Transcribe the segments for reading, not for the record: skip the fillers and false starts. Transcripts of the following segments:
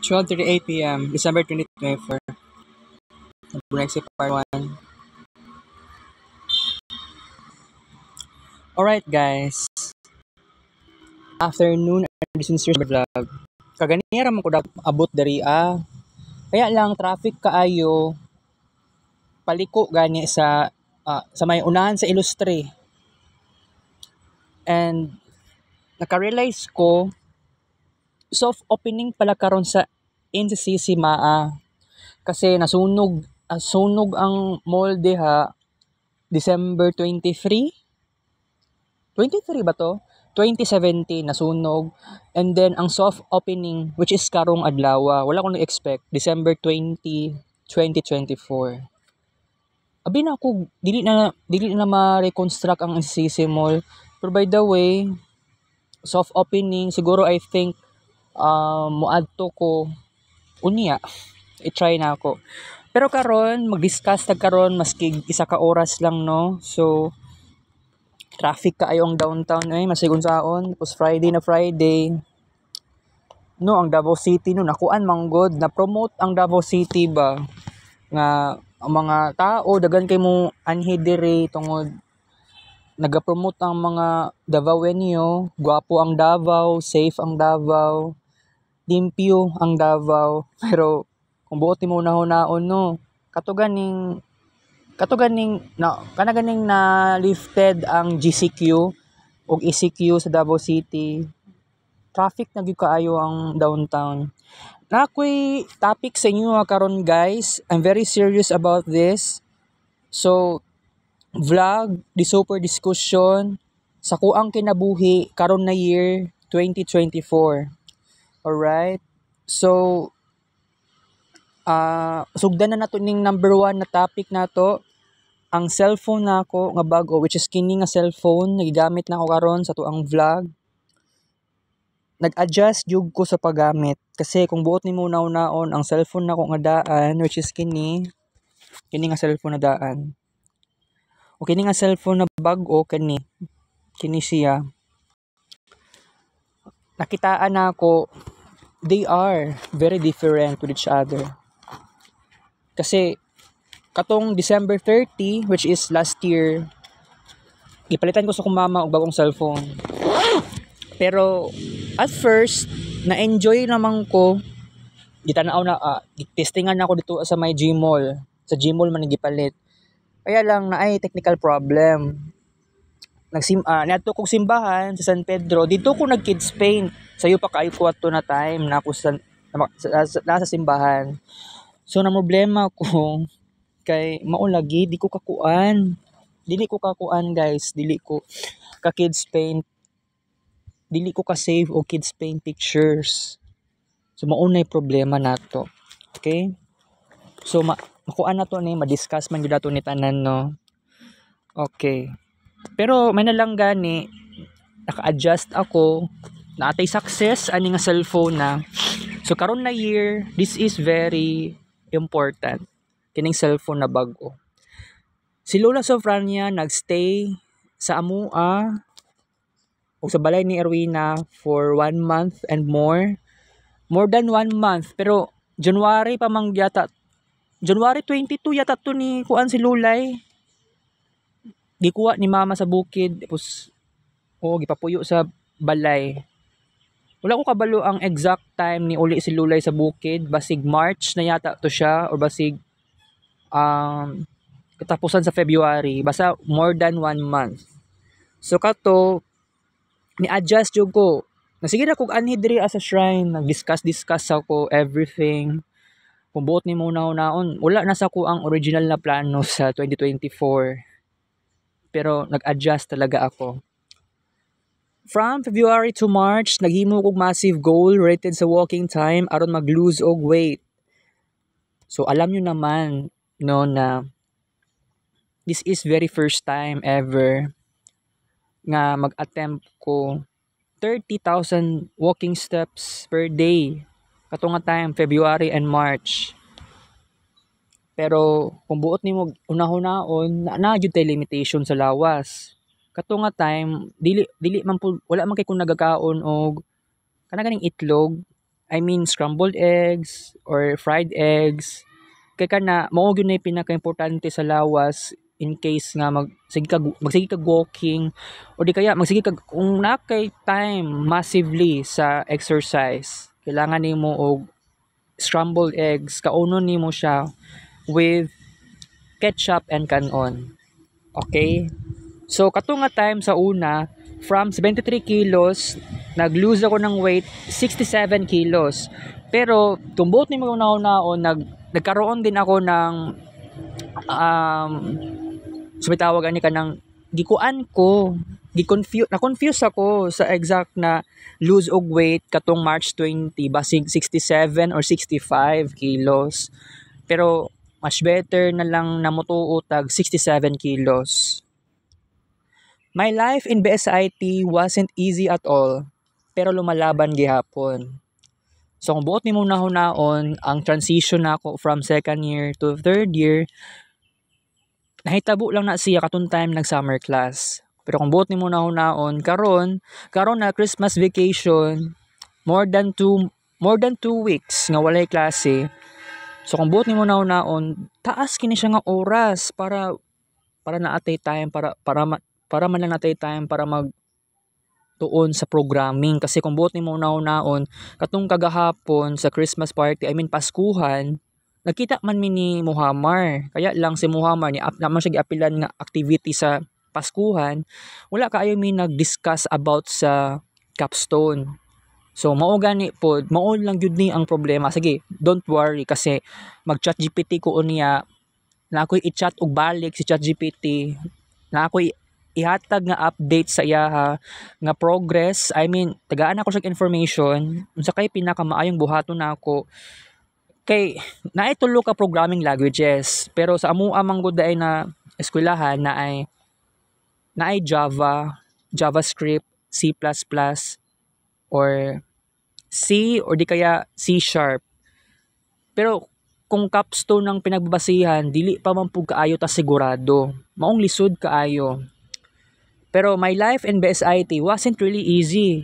12:38 p.m. December 2024. Brexit Part 1. Alright guys, afternoon and this is your vlog. Kaganira mo ko dapat abot dari Kaya lang traffic kaayo paliko gani sa may unahan sa Ilustre. And naka-realize ko soft opening pala karon sa NCC Maa kasi sunog ang mall diha December 23 ba to? 2017 nasunog. And then ang soft opening which is karong adlaw, wala ko na-expect, December 20, 2024. Abi na ako dili na ma-reconstruct ang NCC Mall. Pero by the way, soft opening siguro I think muadto ko unya. I-try na ako. Pero karon mag-discuss karon maski isa ka oras lang no. So traffic kaayo ang downtown masigon saon. Tapos Friday no ang Davao City no nakuan manggod na promote ang Davao City ba nga ang mga tao daghan kay mo anhi diri tungod naga-promote ang mga Davaoenyo, gwapo ang Davao, safe ang Davao, limpyo ang Davao. Pero kung buot mo naon no kato ganing na lifted ang GCQ o ECQ sa Davao City. Traffic na gyud kaayo ang downtown. Na ako'y topic sa inyo karon guys. I'm very serious about this. So vlog, di super discussion sa kuang kinabuhi karon na year 2024. Alright? So sugdan na nato ning number 1 na topic nato. Ang cellphone nako nga bago which is kini nga cellphone nagigamit na ako karon sa tuang vlog. Nag-adjust jud ko sa paggamit kasi kung buot nimo naon ang cellphone nako nga daan which is kini nga cellphone na daan. O kini nga cellphone na bago kini siya. Nakitaan nako they are very different with each other. Kasi katong December 30 which is last year gipalitan ko sa kong mama og bagong cellphone. Pero at first na-enjoy naman ko gitanaw na testingan na ako dito sa may Gmall. Sa Gmall man gipalit. Kaya lang na ay technical problem. Niadto kog simbahan sa San Pedro. Dito ko nag kids paint. Sayo pa kaayo ko ato na time na ako nasa simbahan. So na problema ko kay maulagi dili ko kakuan guys, dili ko ka kids paint, dili ko ka save o kids paint pictures. So maunay problema nato. Okay, so makuan na to ni ma-discuss man gyud ato ni tanan no. Okay, pero may nalang gani naka-adjust ako naatay success ani nga cellphone na. So karon na year this is very important kining cellphone na bago. Si Lola Sofrania nagstay sa amua o sa balay ni Erwina for 1 month and more than 1 month. Pero January 22 yata to ni kuan si Lulay. Gikuha ni mama sa bukid tapos gipapuyo sa balay. Wala ko kabalo ang exact time ni uli si Lulay sa bukid, basig March na yata to siya or basig katapusan sa February, basta more than 1 month. So kato ni-adjust jud ko. Nasige na kog anhi diri as a shrine, nag-discuss ako everything. Kung buot ni mo naon, wala na sa ko ang original na plano sa 2024. Pero nag-adjust talaga ako. From February to March, naghimo kog massive goal rated sa walking time aron mag-lose og weight. So alam nyo naman no na this is very first time ever nga mag-attempt ko 30,000 walking steps per day kato nga time February and March. Pero kung buot nimo unahon-naon na gyud tay limitation sa lawas. Kato nga time dili man wala man kay kung nagakaon og kana ganing itlog I mean scrambled eggs or fried eggs. Kay kana mao gyud na yung pinaka-importante sa lawas in case nga magsige kag walking o di kaya magsige kag kung na kay time massively sa exercise. Kailangan nimo og scrambled eggs, kaunon nimo siya with ketchup and kanon. Okay? So kato nga time sa una, from 73 kilos, nag-lose ako ng weight 67 kilos. Pero tumbot ni mga naon nagkaroon din ako ng um sumitawag ani ka ng gikuan ko, na-confuse ako sa exact na lose og weight katong March 20 basig 67 or 65 kilos. Pero much better na lang namutuo tag 67 kilos. My life in BSIT wasn't easy at all, pero lumalaban gihapon. So kung buot nimo nahunaon ang transition nako from second year to third year, nahitabo lang na siya katong time nag summer class. Pero kung buot nimo nahunaon karon na Christmas vacation, more than 2 weeks nga walay klase. So kung buot nimo nahunaon, taas kini siya nga oras para naatay time para man lang natay time para mag tuon sa programming kasi kung buot nimo naon katong kagahapon sa Christmas party, I mean Paskuhan, nakita man mi ni Muhammar. Kaya lang si Muhammar ni naman siya giapilan nga activity sa Paskuhan, wala kaayo mi nag-discuss about sa capstone. So mao gani pod, mao lang gyud ni ang problema. Sige, don't worry kasi mag-chat GPT ko unya na ako'y i-chat og balik si ChatGPT na ako'y ihatag nga update sa iya nga progress. I mean, tagaan ako siya information unsa kay pinakamaayong buhaton nako kay naay tulo ka programming languages pero sa amoa man gud ay na eskwelahan na ay Java, JavaScript, C++, or C or di kaya C Sharp. Pero kung capstone ang pinagbabasihan, dili pa man pug kaayo ta sigurado. Maong lisod kaayo. Pero my life in BSIT wasn't really easy.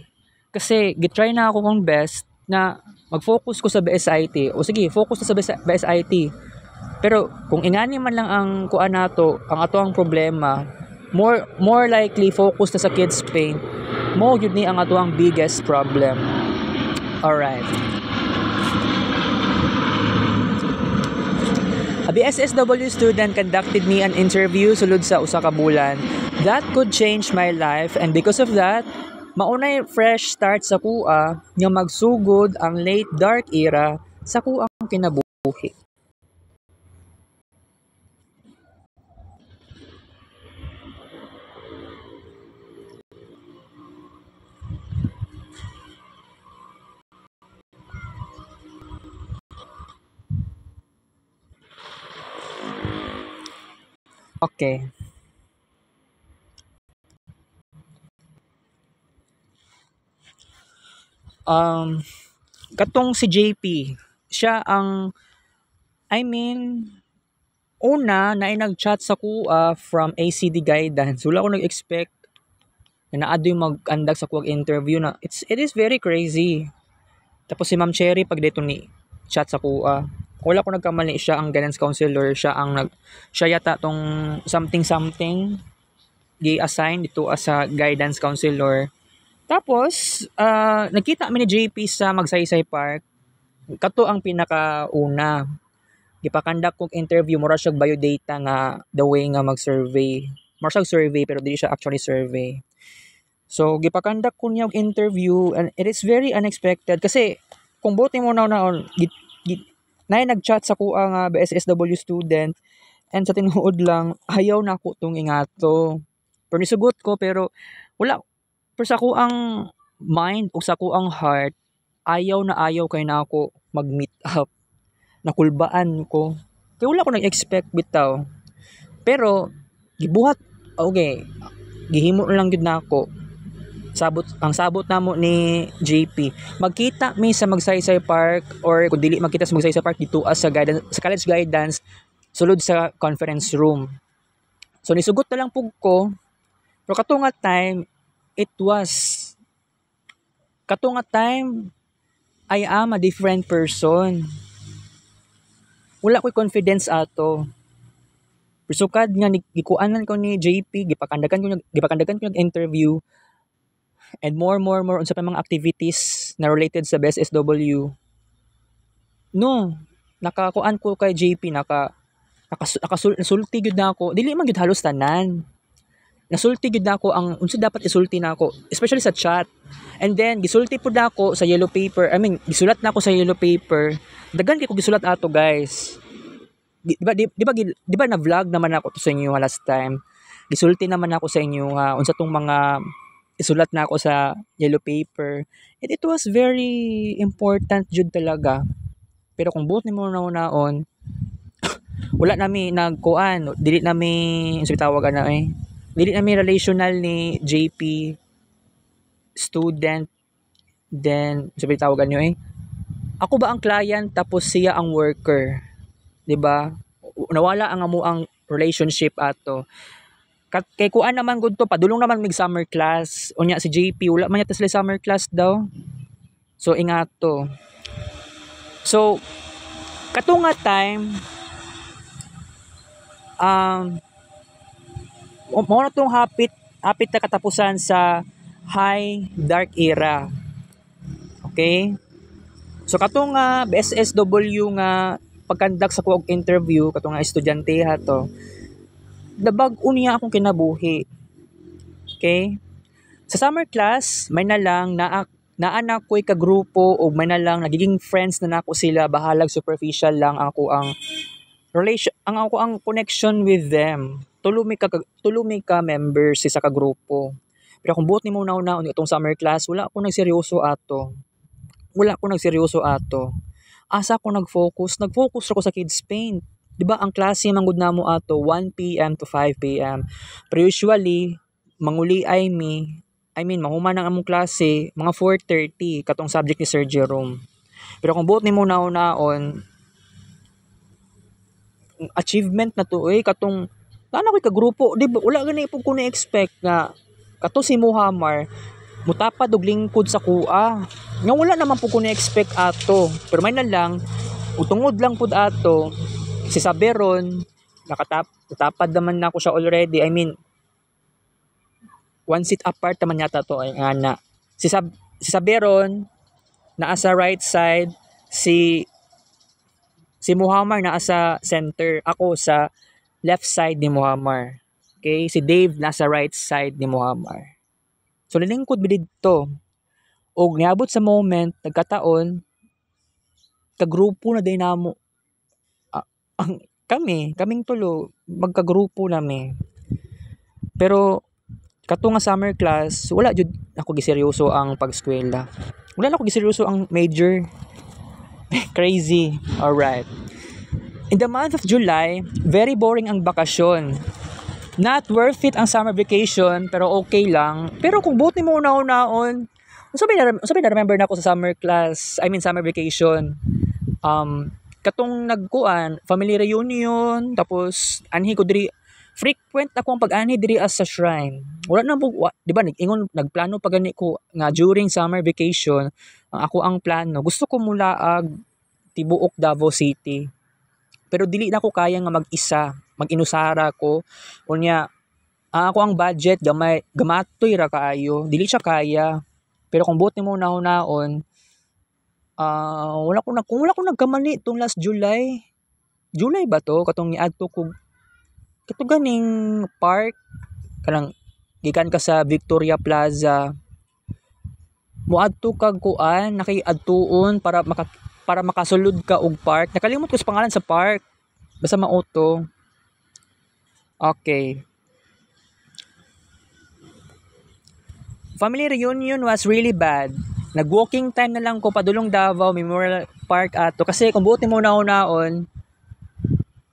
Kasi gitry na ako kung best na mag-focus ko sa BSIT. O sige, focus na sa BSIT. Pero kung ingani man lang ang kuan nato, ang ato ang problema, more likely focus na sa kids paint. Mo yun ni ang ato ang biggest problem. Alright. A BSSW student conducted me an interview sulod sa usa ka bulan. That could change my life and because of that, maunay fresh start sa kuha nga magsugod ang late dark era sa kuang kinabuhi. Okay. Katong si JP, siya ang I mean una na ay nag-chat sa kuha from ACD guidance. Wala ko nag-expect na naado yung mag-conduct sa kuha interview na it is very crazy. Tapos si Ma'am Cherry pag dito ni chat sa kuha. Wala ko nagkamali, siya ang guidance counselor, siya yata tong something gi-assign dito as a guidance counselor. Tapos nakita mi ni JP sa Magsaysay Park. Kato ang pinakauna. Gipakandak kog interview, mura siya biodata nga the way nga mag-survey. Mura siya survey pero dili siya actually survey. So gipakandak ko niya og interview and it is very unexpected kasi kung buti mo na nag-chat sa kuha nga BSSW student and sa tinuod lang ayaw na ako tong ingato. Pero nisugot ko pero wala, pero sa kuang mind o sa kuang heart ayaw kay na ako mag-meet up. Nakulbaan ko. Kaya wala ko nag-expect bitaw. Pero gibuhat okay. Gihimo lang gid nako. Sabot namo ni JP. Magkita mi sa Magsaysay Park or kung dili magkita sa Magsaysay Park dito sa college guidance sulod sa conference room. So nisugot na lang pug ko. Pero katunga time I am a different person. Wala ko'y confidence ato. Sukad nga gikuanan ko ni JP, gipakandagan ko nag-interview and more unsa pa mga activities na related sa Best SW. No, nakakuan ko kay JP nakasulti gyud nako. Dili man gyud halos tanan. Nasulti gyud nako ang unsa dapat isulti nako, especially sa chat. And then gisulti pud nako sa yellow paper. I mean, gisulat nako sa yellow paper. Daghan kay ko gisulat ato, guys. Di ba na vlog naman ako to sa inyo last time. Gisulti naman ako sa inyo unsa tong mga isulat na ako sa yellow paper. And it was very important jud talaga. Pero kung buot nimo naon, wala nami nagkuan, dili nami unsa tawagan na dili nami relational ni JP student, then unsa tawagan niyo ako ba ang client tapos siya ang worker, 'di ba? Nawala ang amuang relationship ato. Kay kuan naman gud to, padulong naman mig summer class. Unya si JP wala man yata sila summer class daw. So ingat to. So kato nga time mo na tong hapit na katapusan sa high dark era. Okay? So kato nga BSSW nga pagkandak sa kuog interview kato nga estudyante ha to. Dabag-o niya akong kinabuhi. Okay? Sa summer class, may na lang naanak ko'y kagrupo o may na lang nagiging friends na nako sila, bahalag superficial lang ako ang relation, ako ang connection with them. Tulumi ka members sa kagrupo. Pero kung buot nimo nauna itong summer class, wala ako nagseryoso ato. Asa ako nag-focus ako sa Kids Paint. 'Di ba ang klase manggod namo ato 1 PM to 5 PM. Pero usually mahuman ang among klase mga 4:30 katong subject ni Sir Jerome. Pero kung buot nimo naon achievement na to katong ko'y kagrupo, 'di ba? Wala gani pud ko na-expect nga kato si Muhammar mutapad og lingkod sa kuha. Nga wala naman po ko na-expect ato. Pero may na lang utungod lang pud ato si Saberon nakatapad naman na ako siya already. I mean, one seat apart naman yata to ay ana. Si Saberon naa sa right side, si Muhammar naa sa center, ako sa left side ni Muhammar. Okay, si Dave nasa right side ni Muhammar. So nilingkod mi didto. Og niabot sa moment nagkataon kagrupo na din namo kaming tulo magkagrupo nami. Pero kato nga summer class wala jud ako giseryoso ang pag-eskwela. Wala na ako giseryoso ang major. Crazy. Alright. In the month of July, very boring ang bakasyon. Not worth it ang summer vacation, pero okay lang. Pero kung buot nimo una-unaon, sabi na remember na ako sa summer vacation. Katong nagkuan, family reunion, tapos anhi ko diri frequent ako ang pag-anhi diri as sa shrine. Wala na po, di ba, nagplano pa gani ko nga during summer vacation, ako ang plano. Gusto ko mulaag tibuok Davao City. Pero dili na ko kaya nga mag-isa, mag-inusara ko. Unya, ako ang budget, gamatoy ra kaayo. Dili siya kaya. Pero kung buot nimo naon, kung wala ko nagkamali itong last July ba to? Katong niadto ko ganing park kanang gikan ka sa Victoria Plaza muadto kag kuan nakiadtuon para makasulod ka og park. Nakalimot ko sa pangalan sa park. Basta mauto. Okay. Family reunion was really bad. Nag-walking time na lang ko padulong Davao Memorial Park ato kasi kung buot nimo naon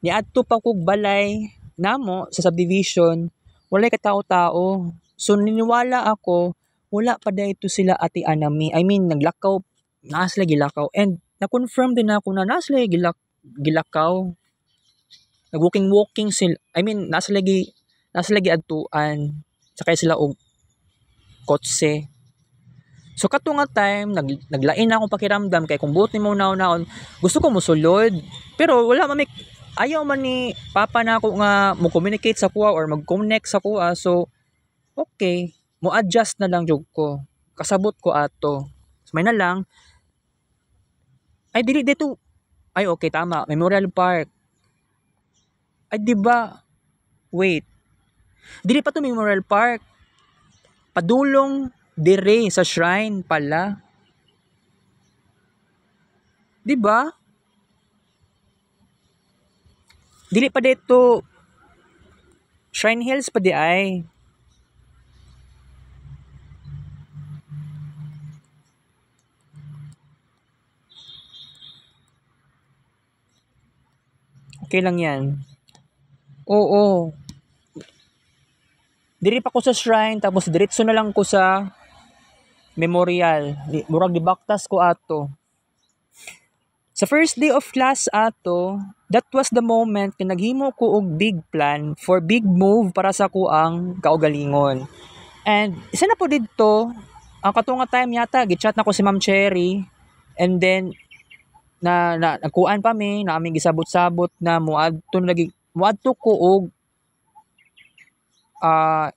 niadto pa kog balay namo sa subdivision, walay katao-tao. So niniwala ako wala pa dayto sila ati anami. I mean naglakaw, naa sila gilakaw and na-confirm din ako na naa sila gilakaw. Nag-walking sila. I mean naa sila adtuan. Sakay sila og kotse. So kato nga time naglain na akong pakiramdam kay kung buot nimo naon gusto ko mosulod pero wala man ayaw man ni papa na ako nga mo communicate sa kuha or mag-connect sa kuha. So okay, mo adjust na lang jud ko. Kasabot ko ato. So, may na lang ay dili dito ay okay tama Memorial Park. Ay di ba? Wait. Dili pa to Memorial Park. Padulong dire sa shrine pala. Di ba? Dili pa dito Shrine Hills pa di ay. Okay lang yan. Oo. Diri pa ko sa shrine tapos diretso na lang ko sa memorial. Murag dibaktas ko ato. Sa first day of class ato, that was the moment na naghimo ko og big plan for big move para sa kuang kaugalingon. And isa na po dito, ang katunga time yata, gichat na ko si Ma'am Cherry and then nagkuan pa mi, na aming gisabot-sabot na muadto ko og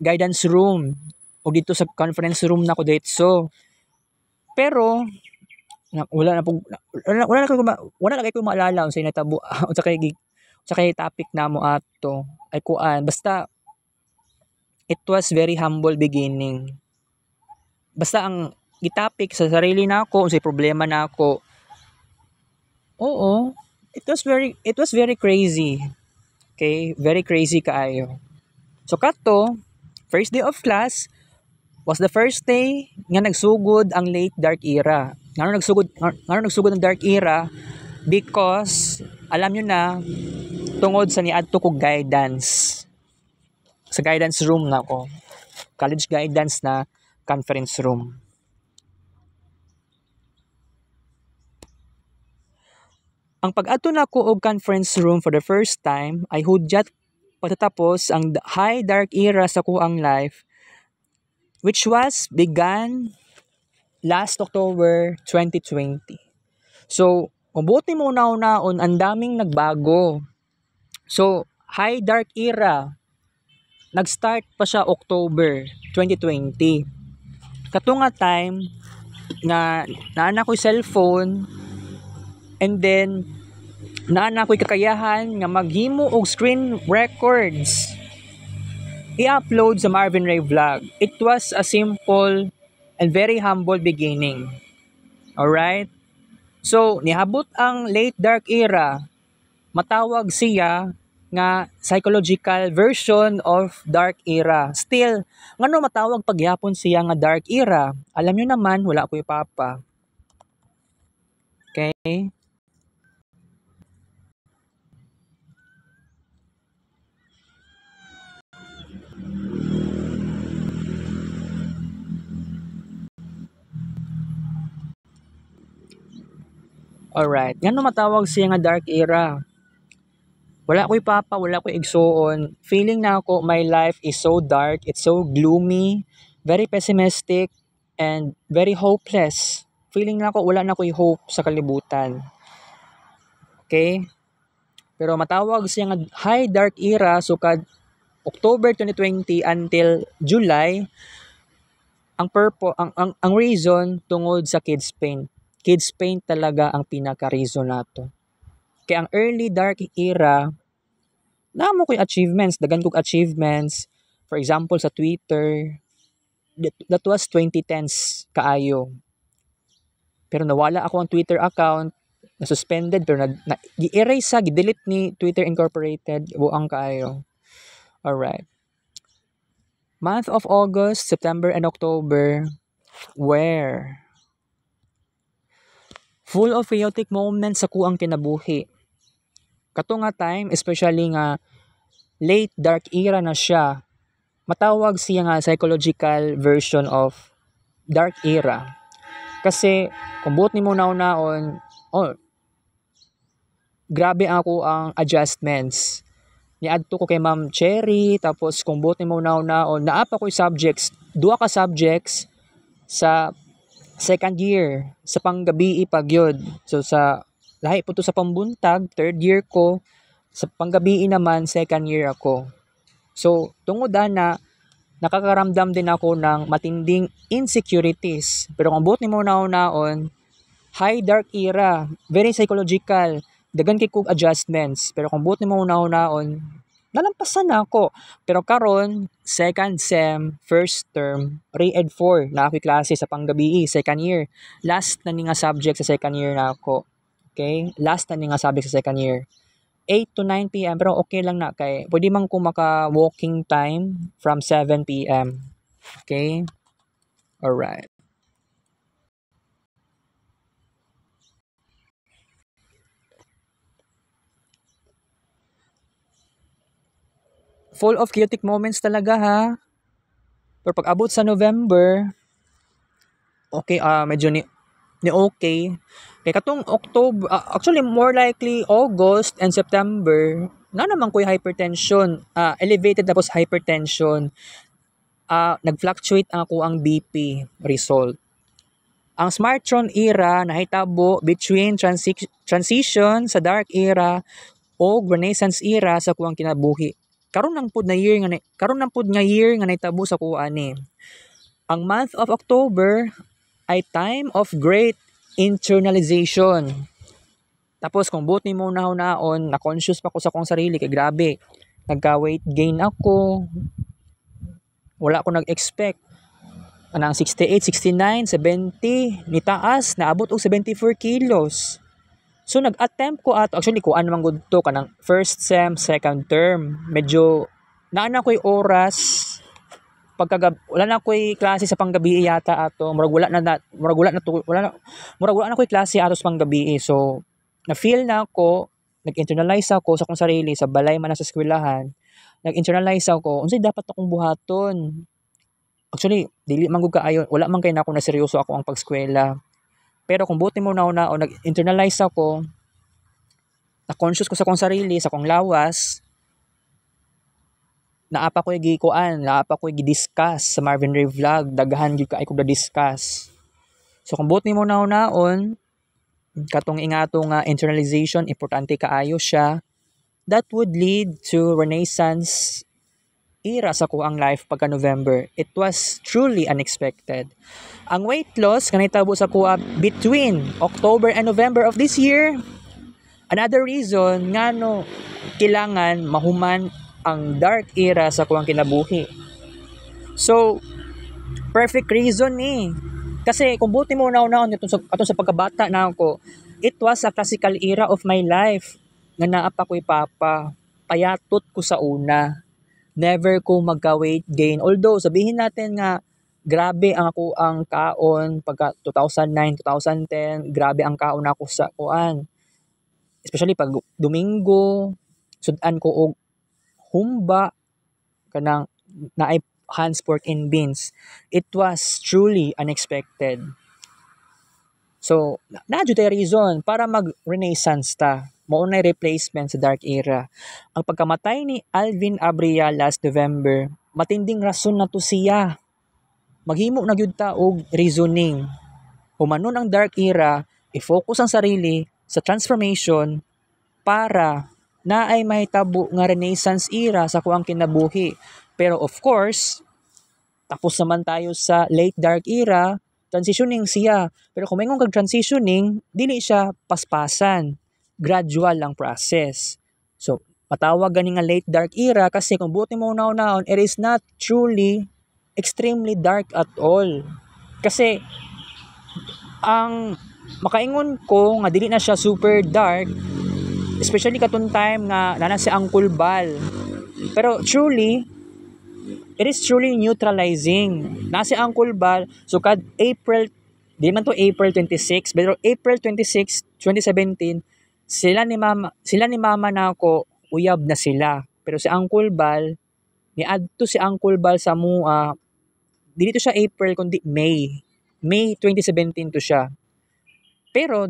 guidance room o dito sa conference room na ko dito. Pero wala na kay ko maalala unsay natabo sa kay topic na mo ato ay kuan basta it was very humble beginning. Basta ang gitopic sa sarili nako unsay problema nako. Oo, it was very crazy. Okay, very crazy kaayo. So kato, first day of class was the first day nga nagsugod ang late dark era. Ngano nagsugod ang dark era because alam nyo na tungod sa niadto ko guidance. Sa guidance room na ko. College guidance na conference room. Ang pag-adto nako og conference room for the first time ay hudyat patatapos ang high dark era sa kuang life which was began last October 2020. So, kung buti mo naon ang daming nagbago. So, high dark era nag-start pa siya October 2020. Kato nga time na naana ko'y cellphone and then naana ko'y kakayahan nga maghimo og screen records i-upload sa Marvin Ray Vlog. It was a simple and very humble beginning. Alright? So, nihabot ang late dark era. Matawag siya nga psychological version of dark era. Still, ngano matawag pagyapon siya nga dark era? Alam nyo naman, wala ko ipapa. Okay? Alright. Ngano matawag siya nga dark era? Wala ko'y papa, wala ko'y igsuon. Feeling na ako, my life is so dark, it's so gloomy, very pessimistic, and very hopeless. Feeling na ako, wala na ko'y hope sa kalibutan. Okay? Pero matawag siya nga high dark era, so kad October 2020 until July, ang reason tungod sa kids paint. Kids paint talaga ang pinaka-reason nato. Kaya ang early dark era, namo ko'y achievements, dagan kong achievements. For example, sa Twitter, that was 2010s kaayo. Pero nawala ako ang Twitter account, na-suspended, pero gi-erase sa, gi-delete ni Twitter Incorporated, buang kaayo. Alright. Month of August, September, and October, where full of chaotic moments sa kuang kinabuhi. Kato nga time, especially nga late dark era na siya, matawag siya nga psychological version of dark era. Kasi kung buot nimo naon, grabe ako ang adjustments. Niadto ko kay Ma'am Cherry, tapos kung buot nimo naon, naapa ko yung subjects, 2 ka subjects sa second year sa panggabi pagyod. So sa lahi po to sa pambuntag, third year ko. Sa panggabi naman, second year ako. So tungod na nakakaramdam din ako ng matinding insecurities. Pero kung buot ni mo naon, high dark era, very psychological, dagan kay kog adjustments. Pero kung buot ni mo naon, nalampasan na ako. Pero karon second sem, first term, re-ed 4 na ako klase sa panggabi, second year. Last na ni nga subject sa second year na ako. Okay? Last na ni nga subject sa second year. 8 to 9 p.m. Pero okay lang na kay pwede man ko maka-walking time from 7 p.m. Okay? Alright. Full of chaotic moments talaga ha. Pero pag abot sa November, okay, medyo ni okay. Kaya katong October, actually more likely August and September, na naman ko yung hypertension, elevated tapos hypertension, nag-fluctuate ako ang BP result. Ang Smartron era nahitabo between transition sa dark era o Renaissance era sa kuang kinabuhi. Karon nang pud year nga nahitabo sa kuan ni. Ang month of October ay time of great internalization. Tapos kung buot ni mo naon, na-conscious pa ko sa kong sarili kay grabe. Nagka-weight gain ako. Wala ko nag-expect. Anang 68, 69, 70, nitaas, naabot og 74 kilos. So nag-attempt ko ato, actually kuan man gud to kanang first sem, second term. Medyo naana ko'y oras wala na ko'y klase sa panggabi yata ato. Murag wala na ko'y klase ato sa panggabi. So na-feel na ako, nag-internalize ako sa kong sarili sa balay man sa eskwelahan. Nag-internalize ako, unsay dapat akong buhaton. Actually, dili man gud kaayo, wala man kay na ako na seryoso ako ang pag-eskwela. Pero kung buti mo nag-internalize ako, na-conscious ko sa kong sarili, sa kong lawas, naapa ko i-discuss sa Marvin Ray Vlog, daghan gyud kaay ko discuss. So kung buti mo naon, katong ingato nga internalization, importante kaayo siya, that would lead to Renaissance era sa kuang life pagka November. It was truly unexpected. Ang weight loss kanitabo sa kuha between October and November of this year. Another reason ngano kailangan mahuman ang dark era sa kuang kinabuhi. So perfect reason ni. Kasi kung buti mo naon atong sa pagkabata na ako, it was a classical era of my life. Nga naa pa ko'y papa. Payatot ko sa una. Never ko magka-weight gain. Although, sabihin natin nga, grabe ang kaon pagka 2009, 2010, grabe ang kaon ako sa kuan. Especially pag Domingo, sudan ko og humba, kanang naay Hans Pork and Beans. It was truly unexpected. So, na-adyo tayo reason para mag-renaissance ta. Maunay replacement sa dark era. Ang pagkamatay ni Alvin Abria last November, matinding rason na to siya. Maghimo na gyud ta og reasoning. Humanon ang dark era, i-focus ang sarili sa transformation para naay mahitabo nga Renaissance era sa kuang kinabuhi. Pero of course, tapos naman tayo sa late dark era, transitioning siya. Pero kung mayroong kag-transitioning, dili siya paspasan. Gradual lang process. So, matawag gani nga late dark era kasi kung buti mo naon, it is not truly extremely dark at all. Kasi, ang makaingon ko nga dili na siya super dark, especially katong time nga nana si Uncle Bal. Pero truly, it is truly neutralizing. Nasi Uncle Bal, so kad April, di man to April 26, pero April 26, 2017, sila ni mama na ako, uyab na sila. Pero si Uncle Bal, niadto si Uncle Bal sa mua, dili to siya April, kundi May. May 2017 to siya. Pero,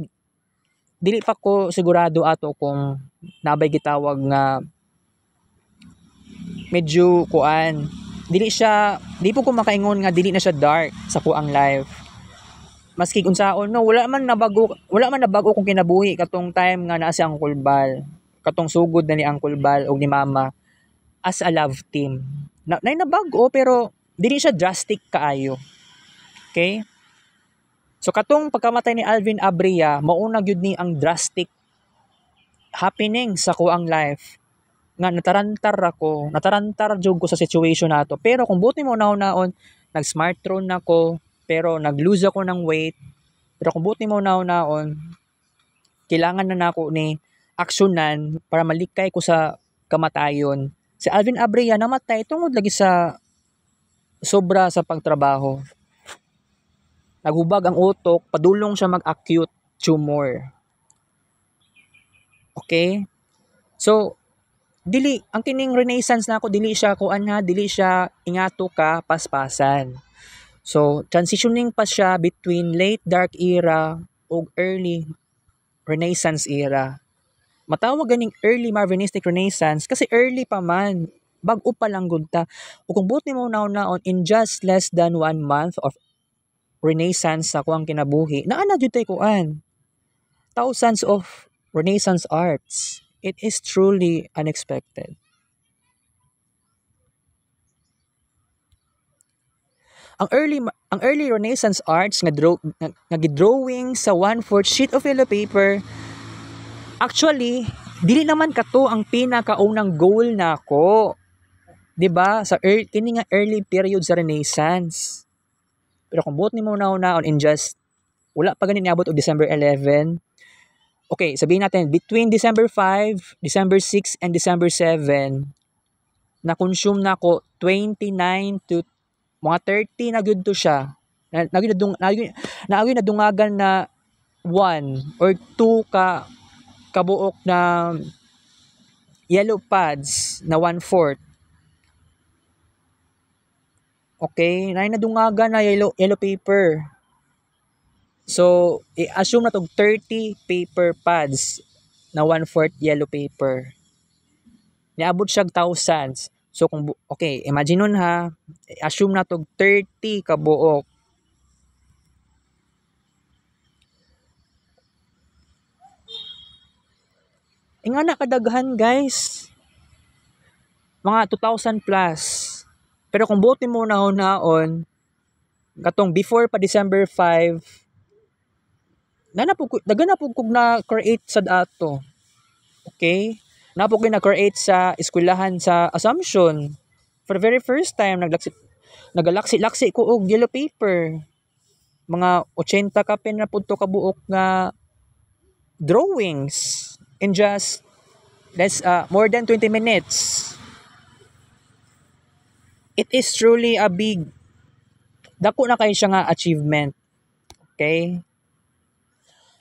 dili pa ko sigurado ato kung nabay gitawag nga medyo kuan. Di po ko makaingon nga dili na siya dark sa kuang life. maski unsaon no, wala man nabago kung kinabuhi katong time nga naa si Uncle Bal. Katong sugod na ni Uncle Bal o ni Mama as a love team. Nay nabago pero dili siya drastic kaayo. Okay? So katong pagkamatay ni Alvin Abria, mauna gyud ni ang drastic happening sa kuang life. Nga natarantar jud ko sa situation nato. Pero kung buti mo naon, nag-smartphone nako, pero nag-lose ako ng weight. Pero kung buti mo naon, kailangan na nako ni aksyonan para malikay ko sa kamatayon. Si Alvin Abria namatay tungod lagi sa sobra sa pagtrabaho. Naghubag ang utok, padulong siya mag-acute tumor. Okay? So, ang kining renaissance na ako, dili siya ingato ka paspasan. So, transitioning pa siya between late dark era o early renaissance era. Matawag ganing early Marvinistic Renaissance kasi early pa man, bag-o pa lang gud ta. O kung buti mo naon in just less than 1 month of Renaissance sa kuang kinabuhi, naana jud tay kuan. Thousands of Renaissance arts. It is truly unexpected. Ang early Renaissance arts nga gidrawing sa 1/4 sheet of yellow paper. Actually, dili naman kato ang pinakaunang goal nako. 'Di ba? Sa kini nga early period sa Renaissance. Pero kung buot nimo naon in just wala pa ganin niabot og December 11. Okay, sabihin natin between December 5, December 6 and December 7 na consume nako 29 to mga 30 na gyud to siya. Nadungagan na 1 or 2 kabuok na yellow pads na 1/4. Okay, nadungagan na yellow paper. So, i-assume na tog 30 paper pads na 1/4 yellow paper. Niabot siya thousands. So, imagine nun ha, i-assume na tog 30 kabuok. Nga na kadaghan guys. Mga 2,000 plus. Pero kung buti mo naon, katong before pa December 5, dagan na po kog na create sa dato. Okay? Na po na create sa eskwelahan sa Assumption. For the very first time nagalaksi ko og yellow paper. Mga 80 ka pen na pudto ka buok nga drawings in just more than 20 minutes. It is truly a big dako na kay siya nga achievement. Okay?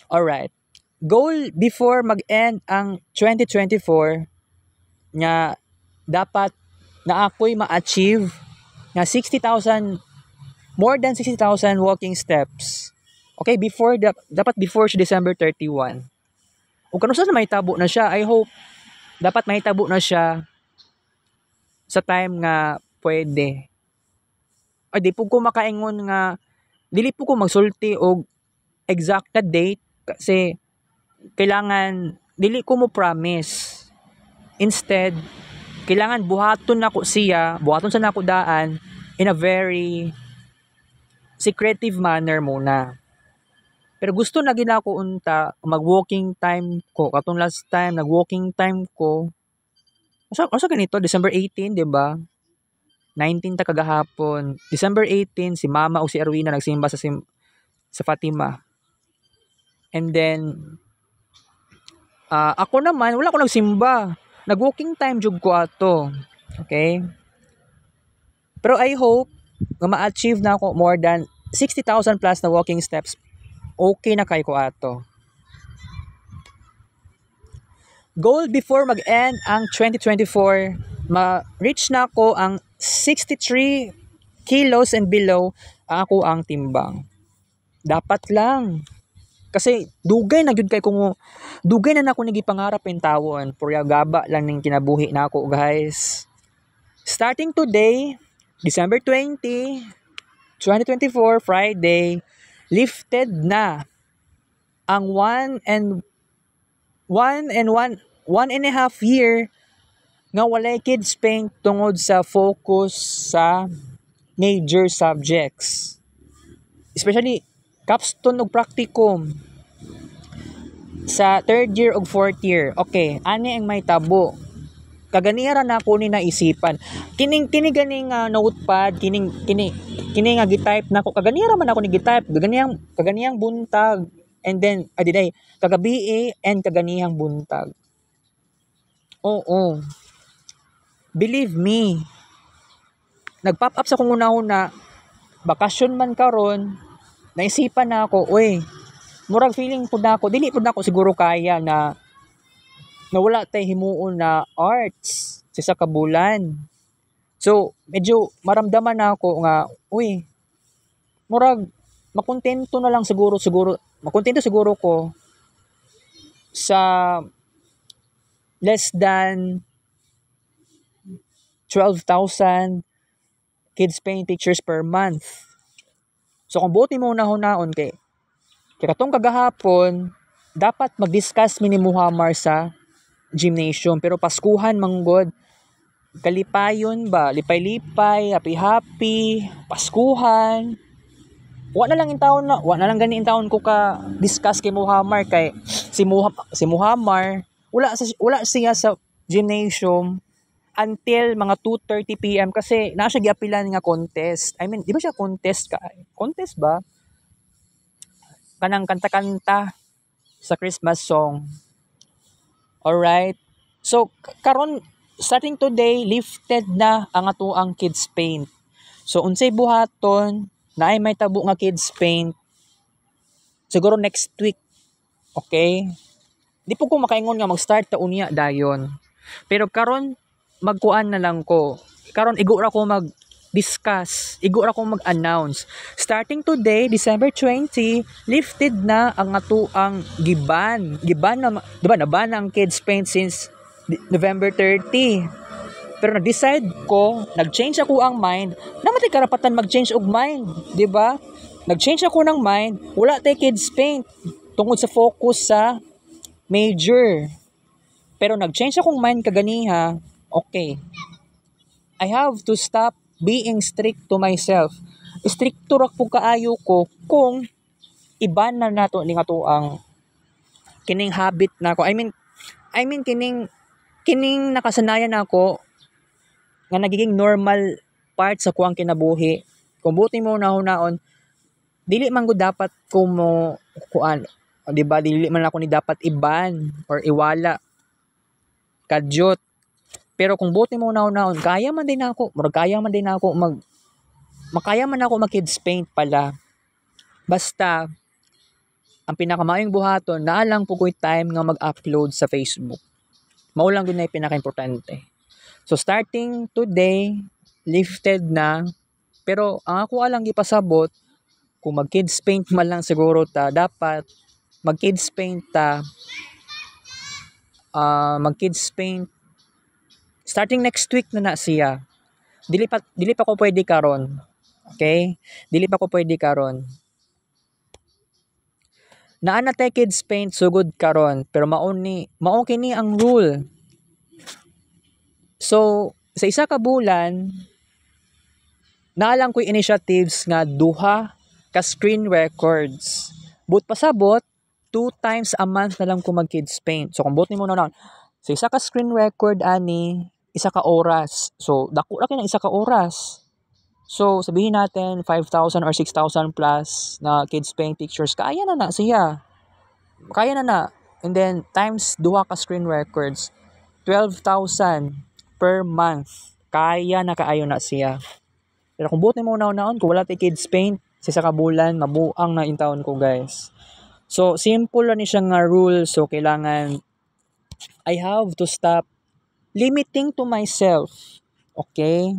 Alright. Goal before mag-end ang 2024 nga dapat na ako'y ma-achieve nga 60,000, more than 60,000 walking steps. Okay, dapat before si December 31. Kung kano sa mahitabo na siya, I hope dapat mahitabo na siya sa time nga pwede. Ay, di po ko makaingon nga, dili po ko magsulti og exact na date kasi kailangan, dili ko mo promise. Instead, kailangan buhaton sa nako daan in a very secretive manner muna. Pero gusto na gina ko unta mag-walking time ko. Katong last time, nag-walking time ko. Asa ganito? December 18, di ba? 19 ta kagahapon. December 18, si Mama o si Arwina nagsimba sa Fatima. And then, ako naman, wala ko nagsimba. Nag-walking time jud ko ato. Okay? Pero I hope na ma-achieve na ako more than 60,000 plus na walking steps. Okay na kay ko ato. Goal before mag-end ang 2024, ma-reach na ako ang 63 kilos and below ako ang timbang. Dapat lang. Kasi dugay na gyud kay dugay na nako nagipangarap in tawon, purya gaba lang ning kinabuhi nako guys. Starting today, December 20, 2024, Friday, lifted na ang 1.5 year nga walay kids paint tungod sa focus sa major subjects. Especially capstone ug practicum sa 3rd year ug 4th year. Okay, ani ang may tabo. Kaganiya ra na ako ni naisipan. Kini ganing notepad, kini nga gi-type nako. Kaganiya ra man ako ni gi-type. Kaganiyang buntag. And then kagabi and kaganiyang buntag. Oo. Believe me. Nag-pop up sa kung una-una, bakasyon man karon, naisipan na ako, murag feeling po na ako, dili po na ako siguro kaya na wala tay himuon na arts sa kabulan. So, medyo maramdaman na ako nga, murag makontento na lang siguro ko sa less than 12,000 kids paint pictures per month. So, kung buti mo unahon kay katong kagahapon, dapat mag-discuss ni Muhammad sa gymnasium. Pero paskuhan manggod, kalipayon ba, lipay-lipay, happy-happy, paskuhan. Wala na lang gani in taon ko ka discuss kay Muhammad kay si Muhammad wala siya sa gymnasium until mga 2:30 PM kasi na siya giapilan nga contest. I mean, di ba siya contest ka? Contest ba? Kanang kanta-kanta sa Christmas song. Alright? So, karon starting today, lifted na ang atuang kids paint. So, unsay buhaton na ay may tabo nga kids paint siguro next week. Okay? Di po ko makaingon nga mag-start ta unya dayon. Pero karon magkuan na lang ko. Karon igo ra ko mag-discuss, igo ra ko mag-announce. Starting today, December 20, lifted na ang atuang giban. Giban na, di ba, naban ang kids paint since November 30. Pero nag-decide ko, nag-change ako ang mind, namatay karapatan mag-change og mind, di ba? Nag-change ako ng mind, wala tay kids paint tungod sa focus sa major. Pero nag-change akong mind kaganiha, okay. I have to stop being strict to myself. Stricto ra po kaayo ko kung iban na nato ning atuang kining habit nako. I mean kining nakasanayan nako nga nagiging normal part sa kuang kinabuhi. Kung buti mo naon, dili man gud dapat ko mo kuan, di ba? Dili man ako ni dapat iban or iwala kadyot. Pero kung buti mo naon, kaya man din ako mag kids paint pala. Basta ang pinakamaayong buhaton, naalang po ko'y time nga mag-upload sa Facebook. Mao lang gud na pinaka-importante. So starting today, lifted na. Pero ang ako alang gipasabot, kung mag-kids paint man lang siguro ta, dapat mag-kids paint starting next week na siya. Dili pa ko pwede karon. Okay? Dili pa ko pwede karon. Naa na tay kids paint sugod karon, pero mao kini ang rule. So, sa isa ka bulan, naalang ko'y initiatives nga duha ka screen records. But pasabot, 2 times a month na lang ko mag-kids paint. So, kung buti mo na sa isa ka screen record, isa ka oras. So, dako ra ng isa ka oras. So, sabihin natin, 5,000 or 6,000 plus na kids paint pictures. Kaya na siya. And then, times duha ka screen records. 12,000 per month. Kaya na kaayo na siya. Pero kung buti mo naon, kung wala tayo kids paint, sa isa ka bulan, mabuang na intawon ko, guys. So, simple lang ni siya nga rule. So, kailangan, I have to stop limiting to myself. Okay?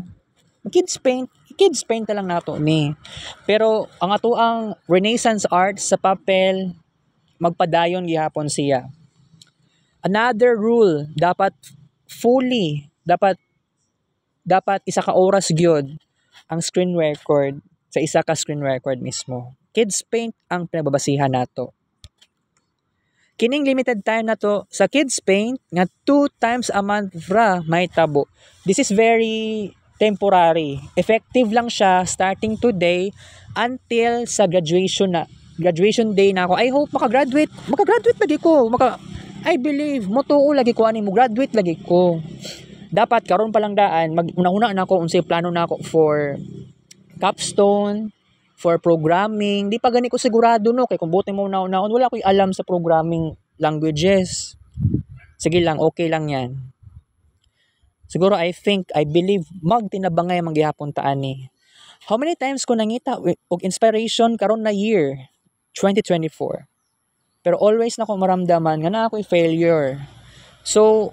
Kids paint na lang nato ni. Pero, ang atuang Renaissance art sa papel, magpadayon gihapon siya. Another rule, dapat isa ka oras gyud ang screen record sa isa ka screen record mismo. Kids Paint ang pinababasihan nato. Kining limited time na to sa Kids Paint nga 2 times a month ra may tabo. This is very temporary. Effective lang siya starting today until sa graduation day na ako. I hope makagraduate lagi ko. I believe motuo lagi ko ani mo graduate lagi ko. Dapat karon pa lang daan una-una na ako unsay plano na ako for capstone, for programming. Di pa gani ko sigurado no kay kung buti mo naon wala ko'y alam sa programming languages. Sige lang, okay lang yan. Siguro I believe magtinabangay manggihapon ta ani. How many times ko nangita og inspiration karon na year 2024. Pero always na ko maramdaman nga na ako'y failure. So,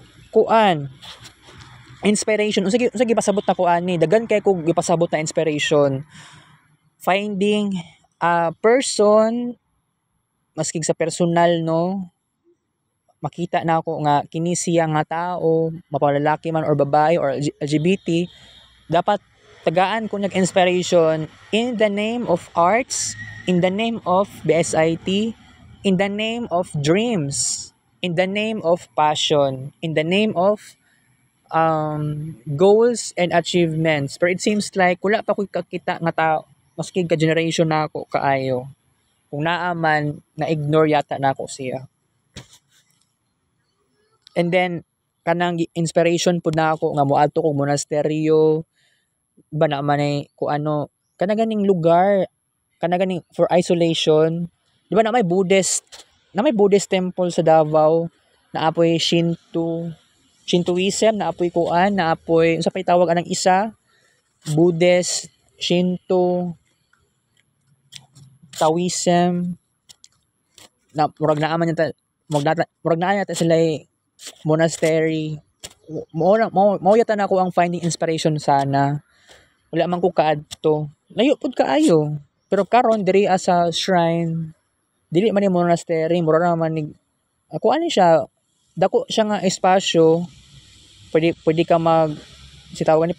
inspiration. Sige pasabot na ko ani. Dagan kay ko gipasabot na inspiration. Finding a person maski sa personal no. Makita na ako nga kini siya nga tao, mapalalaki man or babae or LGBT, dapat tagaan ko nag inspiration in the name of arts, in the name of BSIT, in the name of dreams, in the name of passion, in the name of goals and achievements. Pero it seems like wala pa ko kakita nga tao, maski ka generation na ako kaayo. Kung naaman, na-ignore yata na ako siya. And then, kanang inspiration po na ako nga moadto kong monasteryo, ba naman kung ano, kanaganing lugar, kanaganing for isolation. Di ba na may Buddhist temple sa Davao, na apoy Shintoism, na apoy unsa pay tawag anang isa, Buddhist, Shinto, Taoism, na murag naaman yata sila monastery. Mao yata na ako ang finding inspiration sana. Wala man ko kaadto. Layo pud kaayo. Pero karon diri sa shrine, dili man ni monastery, mura naman ni ako ani siya, dako siya nga espasyo. Pwede ka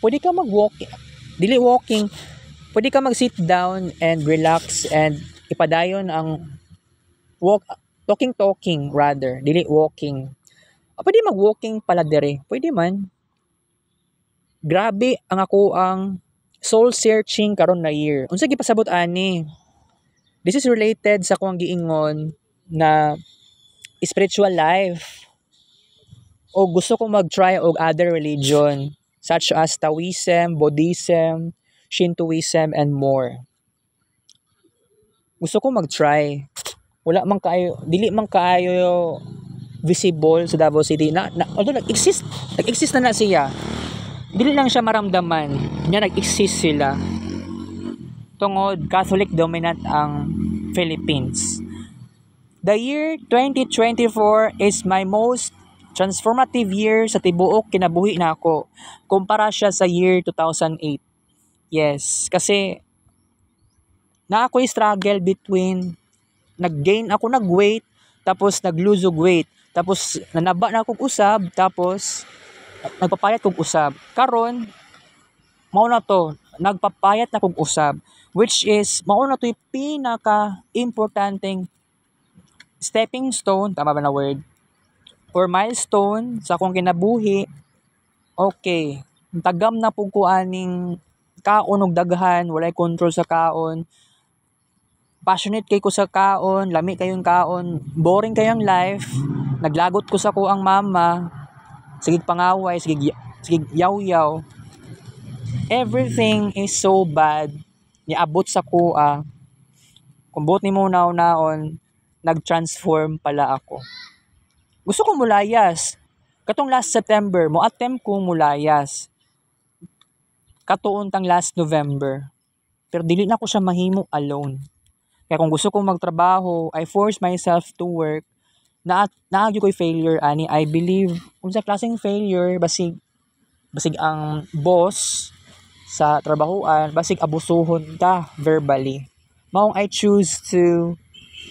pwede ka mag-walking. Dili walking. Pwede ka mag-sit down and relax and ipadayon ang talking rather, dili walking. Pwede mag-walking pala dire. Pwede man. Grabe ang soul searching karon na year. Unsa gipasabot ani? This is related sa kuang giingon na spiritual life. O gusto ko mag-try og other religion such as Taoism, Buddhism, Shintoism, and more. Gusto ko mag-try. Dili man kaayo visible sa Davao City. Although nag-exist na siya. Dili lang siya maramdaman niya nag-exist sila. Tungod Catholic dominant ang Philippines. The year 2024 is my most transformative year sa tibuok kinabuhi na ako. Kumpara siya sa year 2008. Yes, kasi na ako'y struggle between nag-weight, tapos nag-lose og weight, tapos nanaba na akong usab, tapos nagpapayat kong usab. Karon mao na to, nagpapayat na kong usab, which is mao na to yung pinaka-importanteng stepping stone, tama ba na word? Or milestone sa akong kinabuhi. Okay, tagam na pug ko aning kaon og daghan, walay control sa kaon. Passionate kay ko sa kaon, lami kayong kaon, boring kayang life. Naglagot ko sa ko ang mama. Sige pangaway, sige yaw-yaw. Everything is so bad. Niabot sa kuha. Kung buot nimo naon, nag-transform pala ako. Gusto ko mulayas. Katong last September, mo attempt ko mulayas. Katuon tang last November. Pero dili na ko siya mahimo alone. Kaya kung gusto kong magtrabaho, I force myself to work. Naagyo ko'y failure, ani. I believe, kung sa klaseng failure, basig ang boss sa trabahoan, basig abusuhon ka verbally. Maong I choose to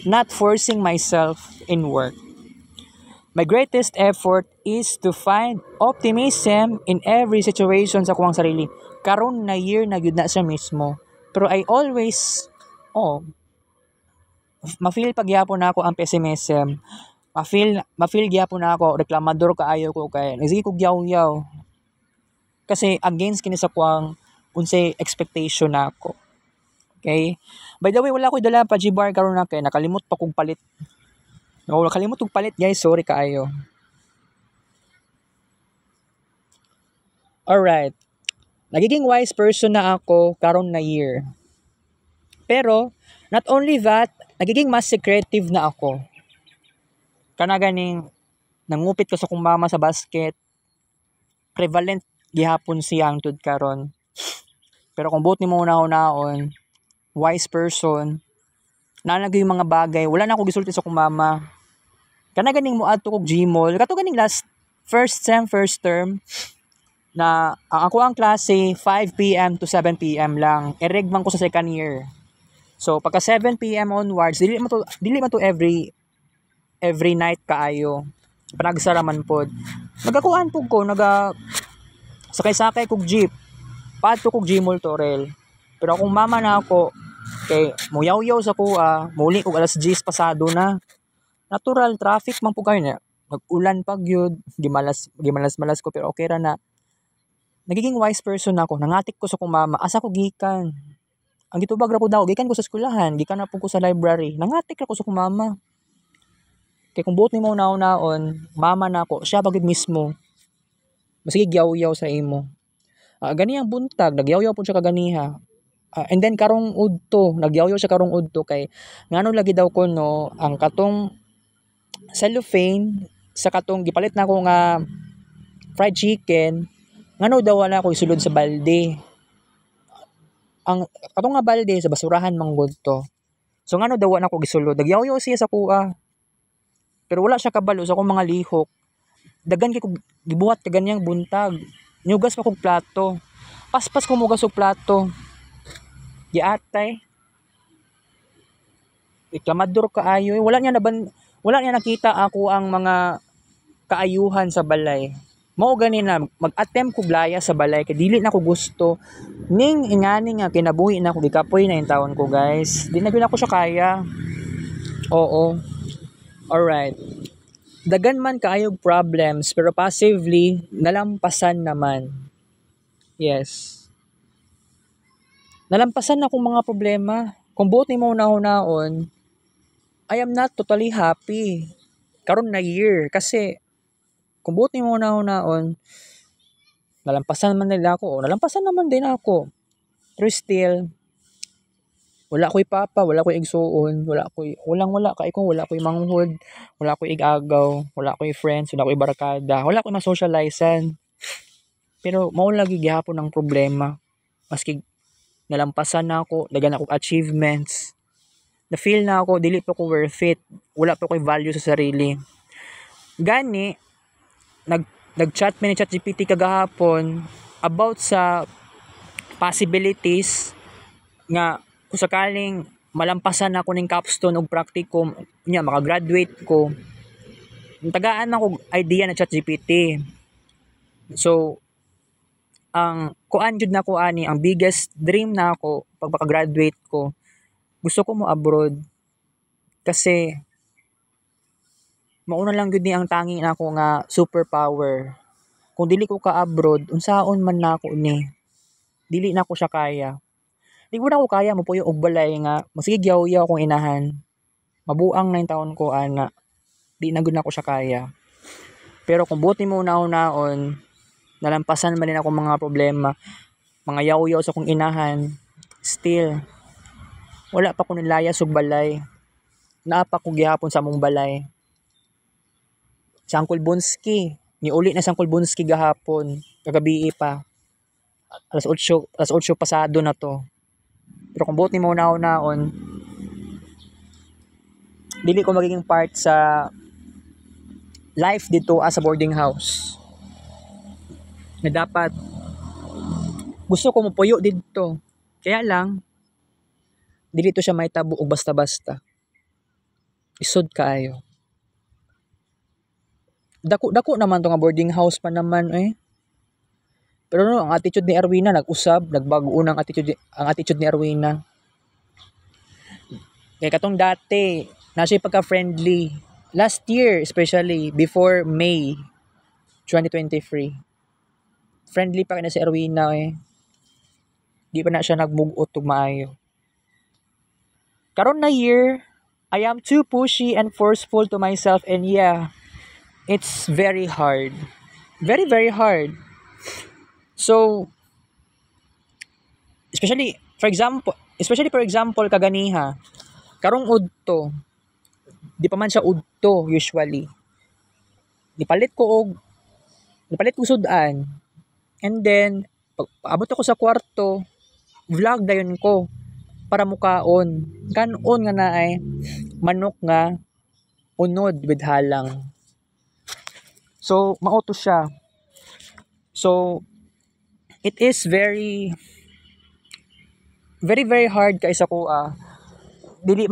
not forcing myself in work. My greatest effort is to find optimism in every situation sa kuwang sarili. Karon na year na yun na siya mismo. Pero I always, ma-feel pagyapon na ako ang pessimism. Ma-feel gyapon na ako reklamador kaayo ko kay sige ko yaw-yaw. Kasi against kini sa kuang unsay expectation na ako. Okay? By the way, wala ko dala pa G-bar karon na kay nakalimot pa kog palit. No, nakalimot kog palit guys, sorry kaayo. Alright. Nagiging wise person na ako karon na year. Pero, not only that, nagiging mas secretive na ako. Kana ganing, nangupit ko sa kong mama sa basket. Prevalent gihapon siya ang tud karon. Pero kung buot ni mo naon, wise person, nalagay yung mga bagay, wala na ako gisulti sa kong mama. Kana ganing mo adto kog Gmall, kato ganing first term, na ang ako ang klase 5 p.m. to 7 p.m. lang. Eregman ko sa second year. So pagka 7 p.m. onwards, dili man to every night kaayo. Panagsaraman pod. Nagakuan pug ko, sakay-sakay kog jeep. Padto kog Gmall Torel. Pero kung mama na ako, kay muyaw-yaw sa kuha, muli kog alas 10 pasado na. Natural traffic man pug kayo na. Nag-ulan pag yun, gimalas ko pero okay ra na. Nagiging wise person ako, nangatik ko sa kong mama, asa ko gikan. Ang gitubag ra ko daw, gikan ko sa eskwelahan, gikan na po ko sa library, nangatik ra ko sa kong mama. Kaya kung buot ni mo naon, mama na ako, siya bagid mismo. Masige gyaw-yaw sa imo. Ganiyang buntag, nagyaw-yaw po siya kaganiha. And then karong udto, nagyaw-yaw siya karong udto kay ngano lagi daw ko no, ang katong cellophane sa katong gipalit na ko nga fried chicken, ngano daw wala ko isulod sa balde. Ang katong nga balde sa basurahan manggod to. So ngano daw na ko gisulod, nagyaw-yaw siya sa kuha. Pero wala siya kabalo sa akong mga lihok. Dagan kay ko gibuhat ka ganyang buntag. Nyugas pa kog plato. Paspas ko mugas og plato. Giatay. Reklamador kaayo. Wala niya nakita ako ang mga kaayuhan sa balay. Mao gani na mag-attempt ko glaya sa balay kay dili na ko gusto. Ning ingani nga kinabuhi na ko gikapoy na yung taon ko, guys. Di na gyud ako siya kaya. Oo. Alright. Dagan man kaayog problems pero passively nalampasan naman. Yes. Nalampasan na akong mga problema. Kung buot ni mo naon, I am not totally happy karon na year kasi kung buot ni mo naon, nalampasan man nila ako o nalampasan naman din ako. Pero still, wala ko'y papa, wala ko'y igsuon, wala kay ko, wala ko'y manghud, wala ko'y igagaw, wala ko'y friends, wala ko'y barkada, wala ko'y masocializan. Pero mao lagi gihapon ang problema. Maski nalampasan na ako, dagan ako achievements. Na feel na ako dili pa ko worth it. Wala pa ko'y value sa sarili. Gani nag-chat mi ni ChatGPT kagahapon about sa possibilities nga kung sakaling malampasan ako ning capstone og practicum nya maka-graduate ko. Tagaan man ko idea na ChatGPT. So ang kuan jud na ko ani ang biggest dream na ako pag maka-graduate ko. Gusto ko mo abroad kasi mauna lang gyud ni ang tangi nako nga superpower. Kung dili ko ka abroad, unsaon man nako ni. Dili na ko siya kaya. Di ko na ko kaya mo puyo og balay nga masige yaw-yaw akong inahan. Mabuang na yung taon ko ana. Di na gud na ko siya kaya. Pero kung buti mo naon, nalampasan man din ako mga problema. Mga yaw-yaw sa kong inahan. Still, wala pa ko nilayas og balay. Naapa ko gihapon sa mong balay. Sangkol Bunski. Niuli na Sangkol Bunski gahapon. Kagabi pa. Alas 8 pasado na to. Pero kung buot ni mo naon, dili ko magiging part sa life dito as a boarding house. Na dapat gusto ko mopuyo dito. Kaya lang, dili to siya may tabo og basta-basta. Isod kaayo. Dako naman to nga boarding house pa naman eh. Pero no, ang attitude ni Erwina nag-usab, nagbago ang attitude ni Erwina. Kaya katong dati, na siya pagka-friendly. Last year, especially, before May 2023. Friendly pa kaya na si Erwina eh. Di pa na siya nagmugot ug maayo. Karon na year, I am too pushy and forceful to myself, and yeah, it's very hard. Very, very hard. So, especially for example kaganiha, karong udto, di pa man siya udto usually. Nipalit ko sudan. And then abot ako sa kwarto, vlog dayon ko para mukaon. Kanon nga naay manok nga unod with halang. So mao to siya. So it is very very very hard kay sa kuha. Dili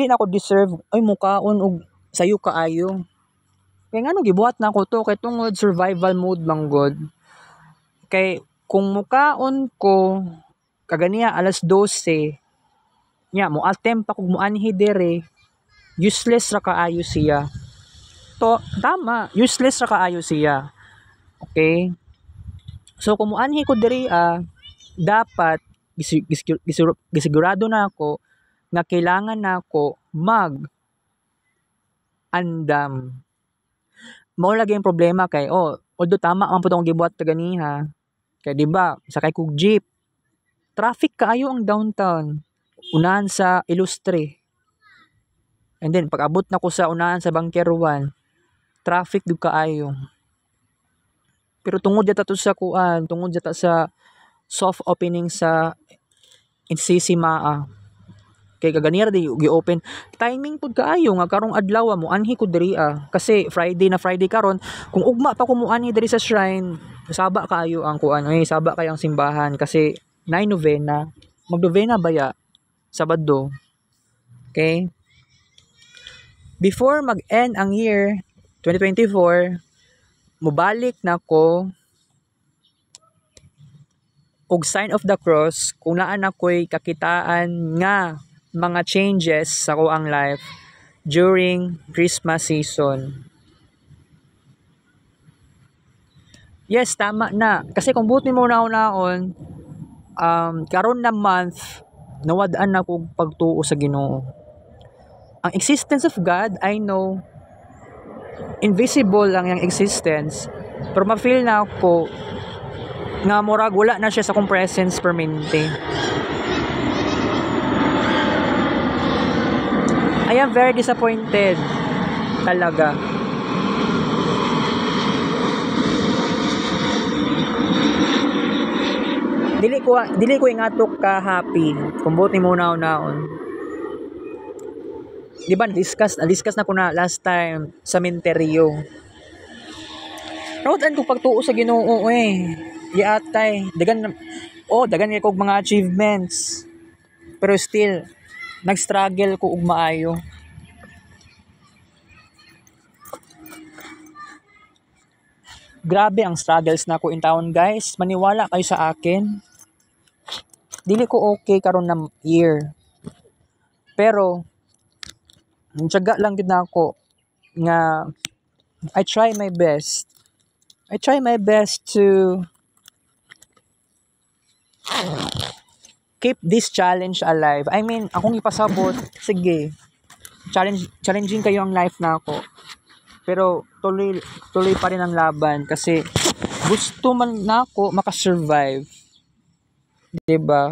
na ako deserve ay mukaon og sayo kaayo. Kaya ngano gibuhat na ako to kay tungod survival mode lang god. Kay kung mukaon ko kaganiya alas 12 nya mo attempt pa kog muanhi dere, useless ra kaayo siya. To tama, useless ra kaayo siya. Okay? So kung muanhi ko diri dapat gisigurado na ako nga kailangan na ako mag andam. Mao lagi ang problema kay although tama man pud akong gibuhat taganiha. Kay di ba, sakay kog jeep. Traffic kaayo ang downtown. Unahan sa Ilustre. And then pag abot na ko sa unahan sa Bangkeruan, traffic dug kaayo. Pero tungod yata to sa kuan, tungod yata sa soft opening sa NCC Maa. Kay kaganira di gi-open timing pud kaayo nga karong adlaw mo anhi ko diri kasi Friday karon kung ugma pa ko mo anhi diri sa shrine saba kaayo ang kuan saba kay ang simbahan kasi 9 novena magnovena baya Sabado. Okay, before mag-end ang year 2024 mubalik na ko og sign of the cross kung naa na ko'y kakitaan nga mga changes sa ko ang life during Christmas season. Yes, tama na. Kasi kung buti mo naon karon na month, nawad-an na kong pagtuo sa Ginoo. Ang existence of God, I know, invisible lang yung existence, pero ma-feel na ako nga murag wala na siya sa kong presence permanente. I am very disappointed talaga. Dili ko ingatok ka happy kung buti mo naon. Di ba discuss na ko na last time sa menteryo. Nawad-an ko pagtuo sa Ginoo Yatay, dagan kay kog mga achievements. Pero still nag-struggle ko og maayo. Grabe ang struggles na ko in town, guys. Maniwala kayo sa akin. Dili ko okay karon na year. Pero tiyaga lang gid nako nga I try my best. I try my best to keep this challenge alive. I mean, akong ipasabot, sige. Challenging kayo ang life na ako. Pero tuloy pa rin ang laban kasi gusto man nako makasurvive. 'Di ba?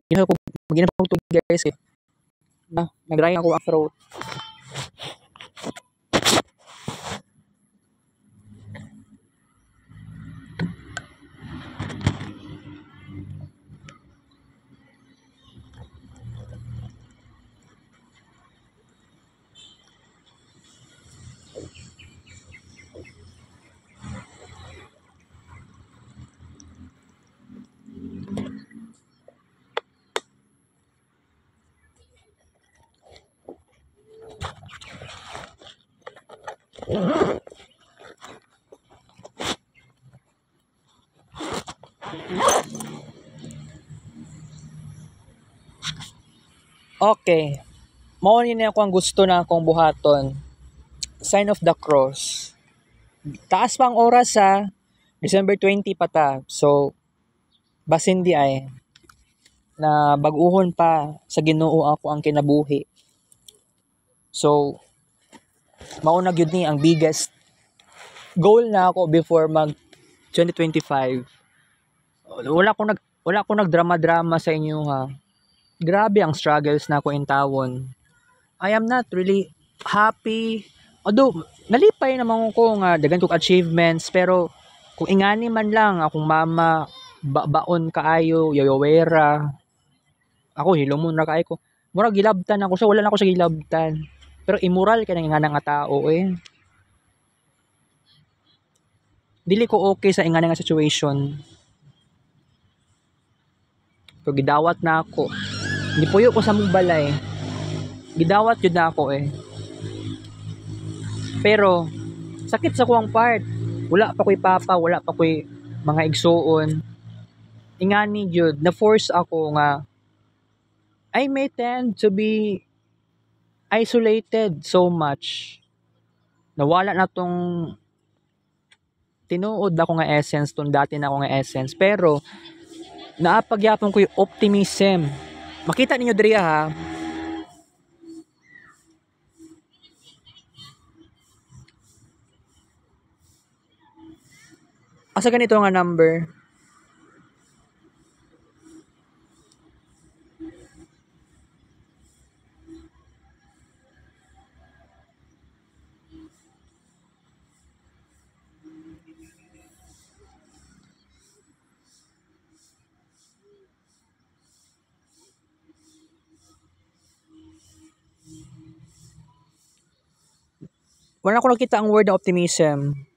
Ginawa ko guys. Nag-dry ako ang throat. Okay. Mao ni na ako ang gusto na akong buhaton. Sign of the Cross. Taas pa ang oras sa December 20 pa ta. So, basin di ay na baguhon pa sa Ginoo ako ang kinabuhi. So, mao na gyud ni ang biggest goal na ako before mag 2025. Wala ko nagdrama-drama sa inyo ha. Grabe ang struggles na ako in tawon. I am not really happy. Although, nalipay naman ko nga dagan kong achievements, pero kung ingani man lang akong mama baon kaayo, yayowera. Ako hilomon ra kaayo ko. Mura gilabtan ako siya, wala na ako siya gilabtan. Pero immoral ka nang nga nga tao eh. Dili ko okay sa ingani nga situation. So gidawat na ako. Nipuyo ko sa mong balay. Gidawat yun na ako eh. Pero, sakit sa kuwang part. Wala pa ko'y papa, wala pa ko'y mga igsuon. Ingani yun, na-force ako nga, I may tend to be isolated so much. Nawala na tong tinuod ako nga essence, tong dati na ako nga essence. Pero, naapagyapon ko yung optimism. Makita ninyo diri ha, asa ganito nga number. Wala ko nakita ang word na optimism.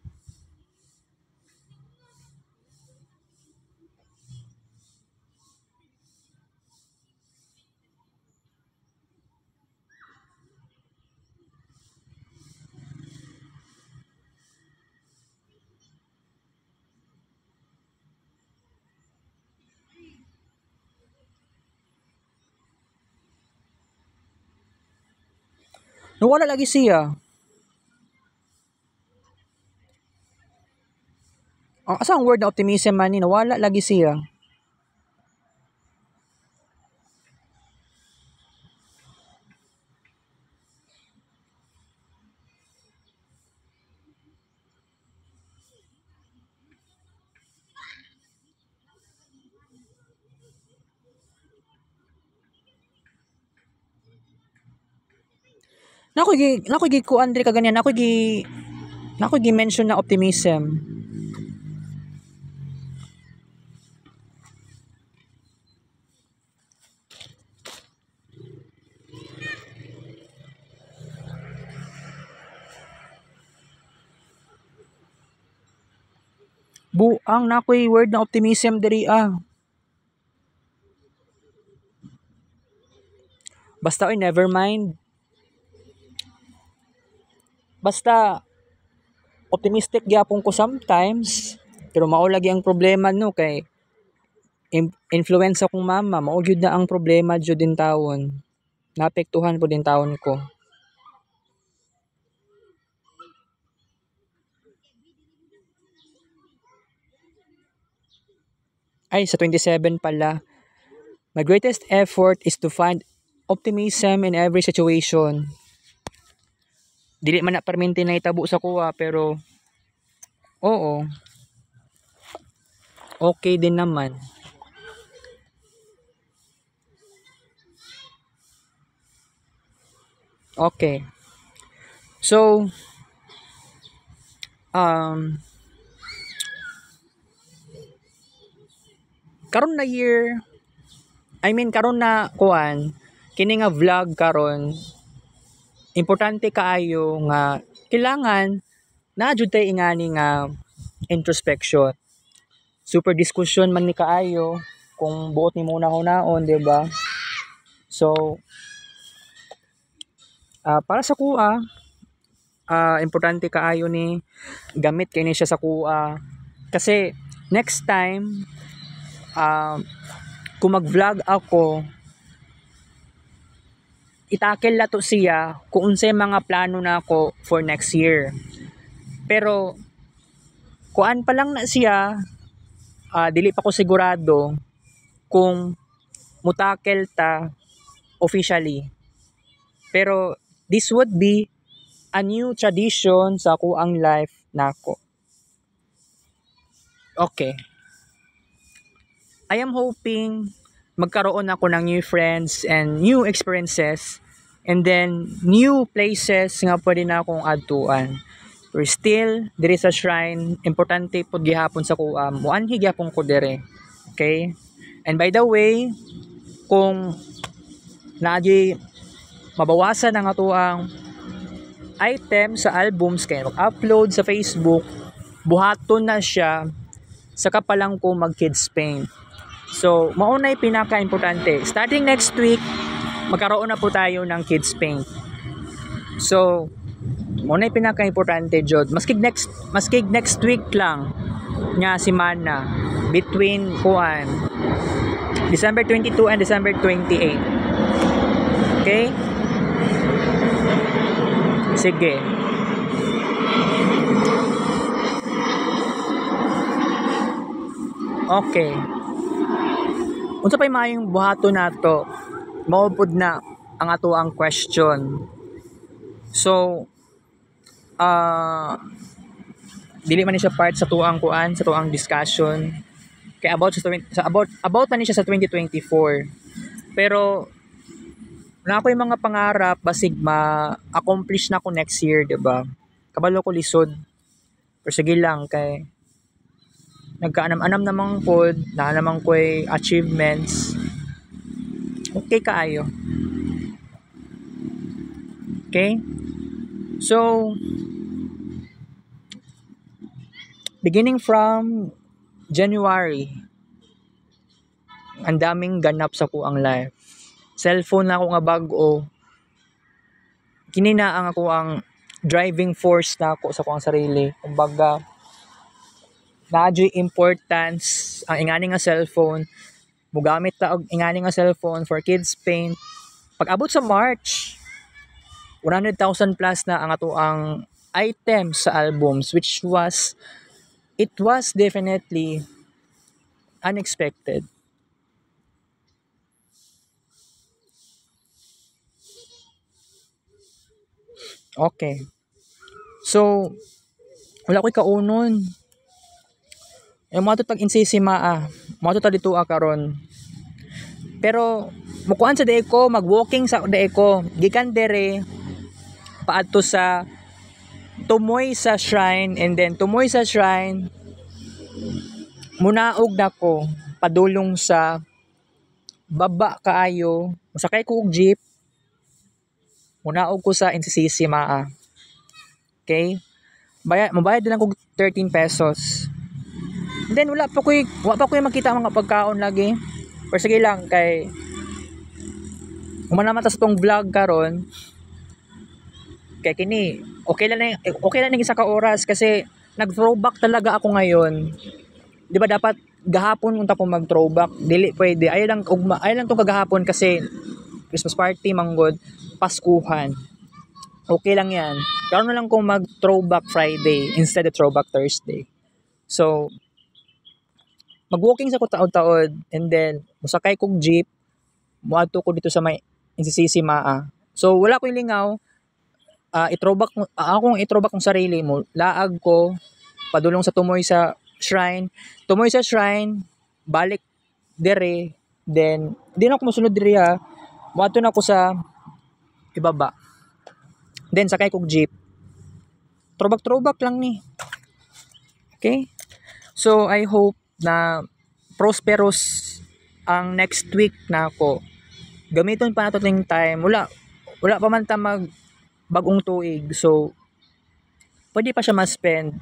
Nawala lagi siya. Asa ang word na optimism man ni, nawala lagi siya. Nako gi ko Andre kaganyan, nako gi mention na optimism. Buang na ako'y word na optimism diri ah. Basta oy, never mind. Basta optimistic gyapon ko sometimes, pero mao lagi ang problema no kay influence akong mama, mao gyud na ang problema jud din tawon. Naapektuhan po din tawon ko. Ay, sa 27 pala. My greatest effort is to find optimism in every situation. Dili man na perminti na itabo sa kuha, pero oo, okay din naman. Okay. So, um, karon na year, karon na kuan, kini nga vlog karon, importante kaayo nga kailangan na jud tay ingani nga introspection. Super discussion man ni kaayo kung buot ni muna hunaon, di ba? So, para sa kuha, importante kaayo ni gamit kini siya sa kuha. Kasi next time, kung mag-vlog ako, itakil lato siya kung unsay mga plano na ako for next year. Pero kuan pa lang na siya, dili pa ko sigurado kung mutakel ta officially. Pero this would be a new tradition sa ako ang life nako. Okay. I am hoping magkaroon ako ng new friends and new experiences and then new places nga pwede na akong adtuan. Pero still, diri sa shrine, importante po gihapon sa kuha. Muanhi gyapon ko dire. Okay? And by the way, kung naadi mabawasan ang atuang item sa albums kaya mag-upload sa Facebook, buhaton na siya sa kapalang ko mag-kids paint. So, maunay pinaka-importante. Starting next week, magkaroon na po tayo ng kids paint. So, maunay pinaka-importante jud. Maskig next week lang nga si Mana between December 22 and December 28. Okay? Sige. Okay. Unsa pay maayong buhaton nato? Maupod na ang ato ang question. So, dili man ni siya part sa tuang sa tuang discussion. Kay about na ni siya sa 2024. Pero na ako yung mga pangarap basig ma-accomplish na ko next year, 'di ba? Kabalo ko lisod. Pero sige lang kay nagkaanam-anam namang pod, na namang ko'y achievements. Okay kaayo. Okay? So, beginning from January, ang daming ganap sa kuang life. Cellphone na ako nga bag-o. Kini na ang ako ang driving force na ako sa kuang sarili. Kumbaga, nadyo importance ang ingani nga cellphone. Mugamit ta og ingani nga cellphone for kids paint. Pag abot sa March, 100,000 plus na ang ato ang items sa albums, which was definitely unexpected. Okay. So, wala ko'y kaunon. Yung mga tutag insisima mga tutag dito karon. Pero, mukuan sa day ko, mag-walking sa day ko. Gikan dere, paadto sa tumoy sa shrine, and then tumoy sa shrine, munaog na ko, padulong sa baba kaayo, sakay ko og jeep, munaog ko sa NCCC Okay? Mabayad din lang ko 13 pesos. And then wala pa ko makita ang mga pagkaon lagi. Pero sige lang kay umanaman ta sa tong vlog karon. Kay kini okay lang ng isa ka oras kasi nag-throwback talaga ako ngayon. 'Di ba dapat gahapon unta ko mag-throwback, dili pwede. Ay lang tong kagahapon kasi Christmas party manggod, Paskuhan. Okay lang yan. Karon na lang kung mag-throwback Friday instead of throwback Thursday. So, mag-walking sa ko taod-taod and then musakay kog jeep, muadto ko dito sa may NCCC So, wala ko lingaw. I-throwback kong sarili mo. Laag ko, padulong sa tumoy sa shrine. Tumoy sa shrine, balik dere, then, di na ako musunod dere muadto na ako sa ibaba. Then, sakay kong jeep. Throwback lang ni. Okay? So, I hope na prosperous ang next week na ako. Gamiton pa nato ting time. Wala pa man ta bagong tuig. So, pwede pa siya ma-spend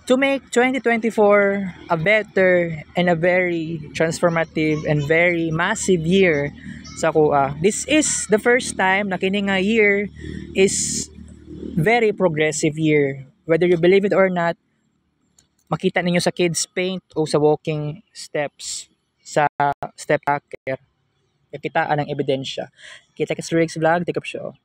to make 2024 a better and a very transformative and very massive year sa kuha. This is the first time na kini nga year is very progressive year. Whether you believe it or not, makita ninyo sa kids paint o sa walking steps sa step tracker. kakitaan ng ebidensya. Kita ka sa next vlog, take up show.